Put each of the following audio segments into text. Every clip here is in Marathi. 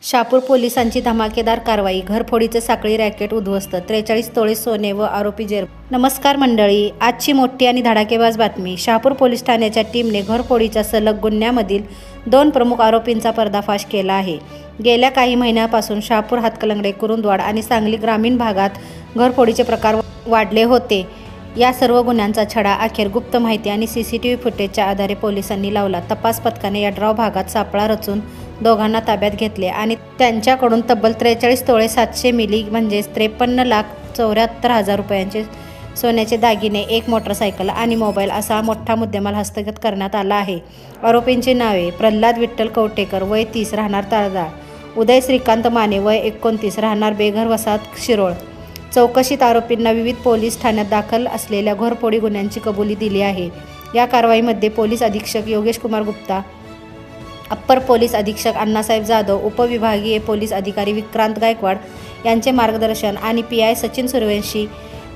शहापूर पोलिसांची धमाकेदार कारवाई, घरफोडीचे साखळी रॅकेट उद्ध्वस्त, 43 तोळे सोने व आरोपी जेर. नमस्कार मंडळी, आजची मोठी आणि धडाकेबाज बातमी. शहापूर पोलीस ठाण्याच्या टीमने घरफोडीच्या सलग गुन्ह्यामधील 2 प्रमुख आरोपींचा पर्दाफाश केला आहे. गेल्या काही महिन्यांपासून शहापूर, हातकणंगले, कुरुंदवाड आणि सांगली ग्रामीण भागात घरफोडीचे प्रकार वाढले होते. या सर्व गुन्ह्यांचा छडा अखेर गुप्त माहिती आणि CCTV फुटेजच्या आधारे पोलिसांनी लावला. तपास पथकाने यड्राव भागात सापळा रचून दोघांना ताब्यात घेतले आणि त्यांच्याकडून तब्बल 43 तोळे 700 मिली म्हणजेच 53,74,000 रुपयांचे सोन्याचे दागिने, 1 मोटरसायकल आणि मोबाईल असा मोठा मुद्देमाल हस्तगत करण्यात आला आहे. आरोपींची नावे: प्रल्हाद विठ्ठल कवटेकर, वय 30, राहणार तारदाळ; उदय श्रीकांत माने, वय 29, राहणार बेघर, वसाहत शिरोळ. चौकशीत आरोपींना विविध पोलीस ठाण्यात दाखल असलेल्या घरफोडी गुन्ह्यांची कबुली दिली आहे. या कारवाईमध्ये पोलीस अधीक्षक योगेश कुमार गुप्ता, अप्पर पोलीस अधीक्षक अण्णासाहेब जाधव, उपविभागीय पोलीस अधिकारी विक्रांत गायकवाड यांचे मार्गदर्शन आणि PI सचिन सूर्यवंशी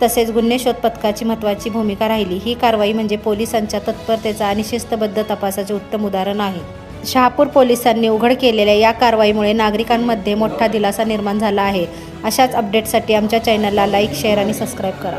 तसेच गुन्हे शोध पथकाची महत्त्वाची भूमिका राहिली. ही कारवाई म्हणजे पोलिसांच्या तत्परतेचा आणि शिस्तबद्ध तपासाचे उत्तम उदाहरण आहे. शहापूर पोलिसांनी उघड केलेल्या या कारवाईमुळे नागरिकांमध्ये मोठा दिलासा निर्माण झाला आहे. अशाच अपडेट्ससाठी आमच्या चॅनलला लाईक, शेअर आणि सबस्क्राईब करा.